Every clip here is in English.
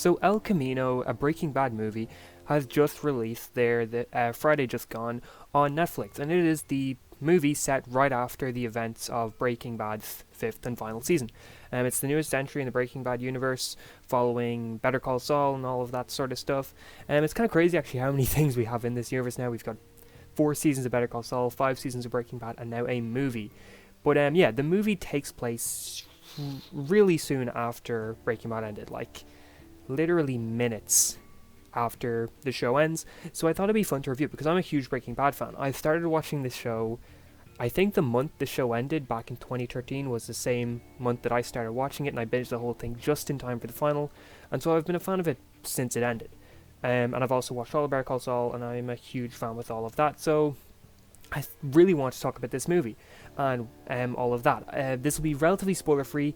So El Camino, a Breaking Bad movie, has just released Friday just gone on Netflix, and it is the movie set right after the events of Breaking Bad's fifth and final season. It's the newest entry in the Breaking Bad universe, following Better Call Saul and all of that sort of stuff. It's kind of crazy actually how many things we have in this universe now. We've got 4 seasons of Better Call Saul, 5 seasons of Breaking Bad, and now a movie. But yeah, the movie takes place really soon after Breaking Bad ended, like literally minutes after the show ends. So I thought it'd be fun to review because I'm a huge Breaking Bad fan. I started watching this show, I think the month the show ended back in 2013 was the same month that I started watching it, and I binged the whole thing just in time for the final. And so I've been a fan of it since it ended. And I've also watched all of Better Call Saul, and I'm a huge fan with all of that. So I really want to talk about this movie and all of that. This will be relatively spoiler free.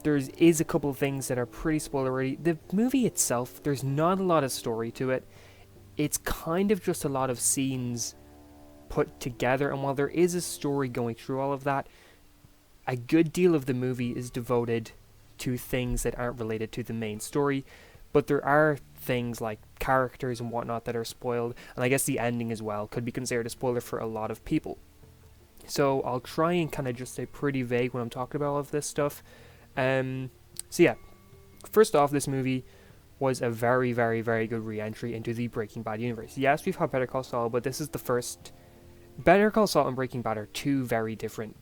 There is a couple of things that are pretty spoilery. The movie itself, there's not a lot of story to it. It's kind of just a lot of scenes put together, and while there is a story going through all of that, a good deal of the movie is devoted to things that aren't related to the main story. But there are things like characters and whatnot that are spoiled, and I guess the ending as well could be considered a spoiler for a lot of people. So I'll try and kind of just stay pretty vague when I'm talking about all of this stuff. So yeah, first off, this movie was a very, very, very good re-entry into the Breaking Bad universe. Yes, we've had Better Call Saul, but this is the first. Better Call Saul and Breaking Bad are two very different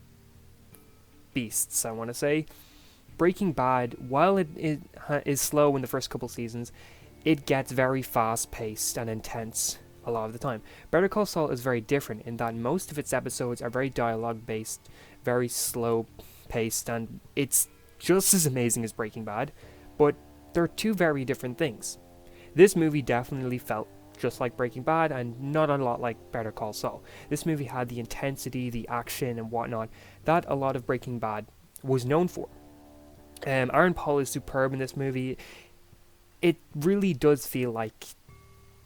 beasts, I want to say. Breaking Bad, while it is slow in the first couple seasons, it gets very fast-paced and intense a lot of the time. Better Call Saul is very different in that most of its episodes are very dialogue-based, very slow-paced, and it's just as amazing as Breaking Bad, but they're two very different things. This movie definitely felt just like Breaking Bad and not a lot like Better Call Saul. This movie had the intensity, the action and whatnot that a lot of Breaking Bad was known for. Aaron Paul is superb in this movie. It really does feel like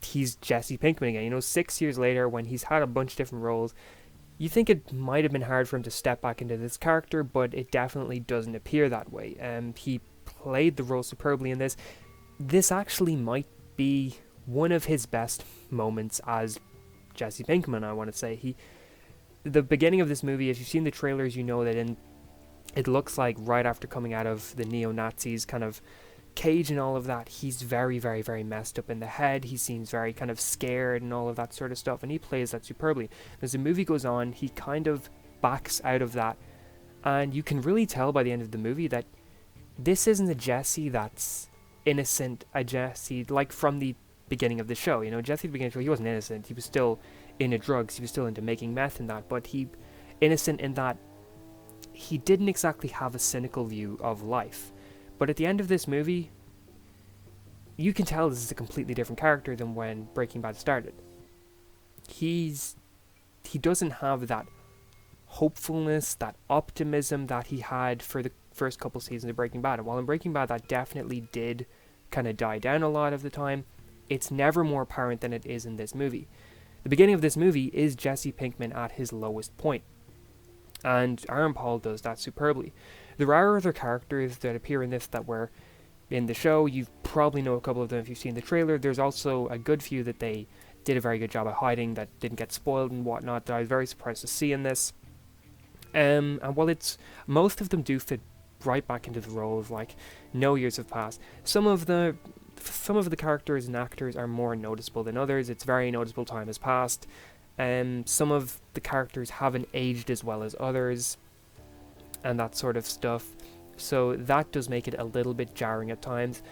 he's Jesse Pinkman again. 6 years later, when he's had a bunch of different roles, you think it might have been hard for him to step back into this character, but it definitely doesn't appear that way. He played the role superbly in this. This actually might be one of his best moments as Jesse Pinkman, I want to say. The beginning of this movie, if you've seen the trailers, you know that it looks like right after coming out of the neo-Nazis kind of cage and all of that, he's very, very, very messed up in the head. He seems very kind of scared and all of that sort of stuff, and he plays that superbly. As the movie goes on, he kind of backs out of that, and you can really tell by the end of the movie that this isn't a Jesse that's innocent, a Jesse like from the beginning of the show. Jesse at the beginning of the show, he wasn't innocent. He was still into drugs. He was still into making meth and that, but he innocent in that he didn't exactly have a cynical view of life. But at the end of this movie, you can tell this is a completely different character than when Breaking Bad started. He doesn't have that hopefulness, that optimism that he had for the first couple seasons of Breaking Bad. And while in Breaking Bad that definitely did kind of die down a lot of the time, it's never more apparent than it is in this movie. The beginning of this movie is Jesse Pinkman at his lowest point, and Aaron Paul does that superbly. There are other characters that appear in this that were in the show. You probably know a couple of them if you've seen the trailer. There's also a good few that they did a very good job of hiding that didn't get spoiled and whatnot that I was very surprised to see in this. And while most of them do fit right back into the role of like no years have passed, some of the characters and actors are more noticeable than others. It's very noticeable time has passed. Some of the characters haven't aged as well as others, and that sort of stuff. So that does make it a little bit jarring at times.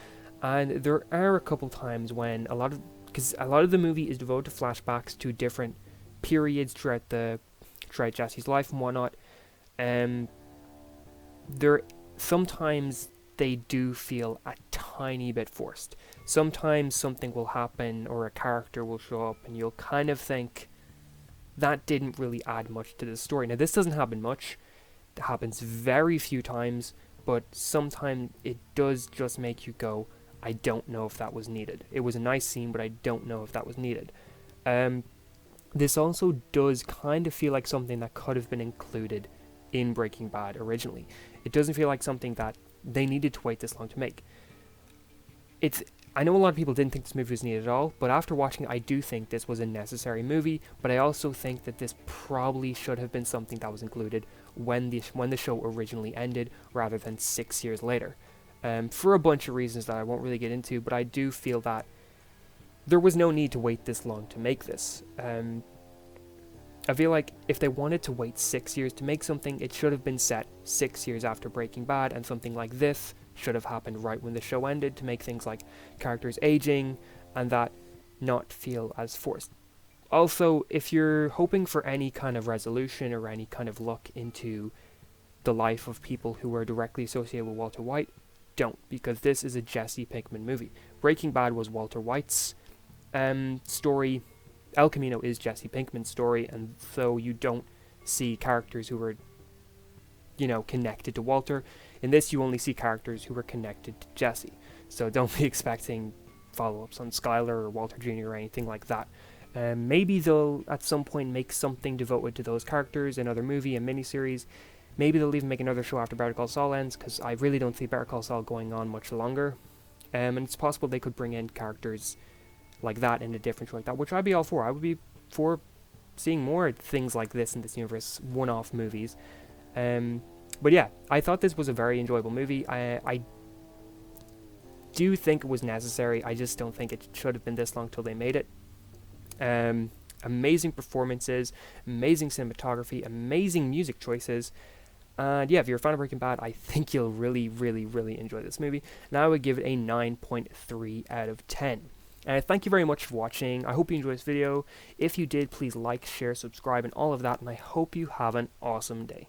And there are a couple times when because a lot of the movie is devoted to flashbacks to different periods throughout Jesse's life and whatnot. Sometimes they do feel a tiny bit forced. Sometimes something will happen or a character will show up and you'll kind of think that didn't really add much to the story. Now this doesn't happen much. It happens very few times, but sometimes it does just make you go, I don't know if that was needed. It was a nice scene, but I don't know if that was needed. This also does kind of feel like something that could have been included in Breaking Bad originally. It doesn't feel like something that they needed to wait this long to make. I know a lot of people didn't think this movie was needed at all, but after watching it, I do think this was a necessary movie, but I also think that this probably should have been something that was included when the show originally ended, rather than 6 years later. For a bunch of reasons that I won't really get into, but I do feel that there was no need to wait this long to make this. I feel like if they wanted to wait 6 years to make something, it should have been set 6 years after Breaking Bad, and something like this should have happened right when the show ended to make things like characters aging and that not feel as forced. Also, if you're hoping for any kind of resolution or any kind of look into the life of people who are directly associated with Walter White, don't, because this is a Jesse Pinkman movie. Breaking Bad was Walter White's story. El Camino is Jesse Pinkman's story, and so you don't see characters who are, connected to Walter. In this, you only see characters who are connected to Jesse. So don't be expecting follow-ups on Skyler or Walter Jr. or anything like that. Maybe they'll at some point make something devoted to those characters, another movie, a miniseries. Maybe they'll even make another show after Better Call Saul ends, because I really don't see Better Call Saul going on much longer. And it's possible they could bring in characters like that in a different show like that, which I'd be all for. I would be for seeing more things like this in this universe, one-off movies. But yeah, I thought this was a very enjoyable movie. I do think it was necessary. I just don't think it should have been this long till they made it. Amazing performances, amazing cinematography, amazing music choices. And yeah, if you're a fan of Breaking Bad, I think you'll really, really, really enjoy this movie. And I would give it a 9.3 out of 10. Thank you very much for watching. I hope you enjoyed this video. If you did, please like, share, subscribe, and all of that. And I hope you have an awesome day.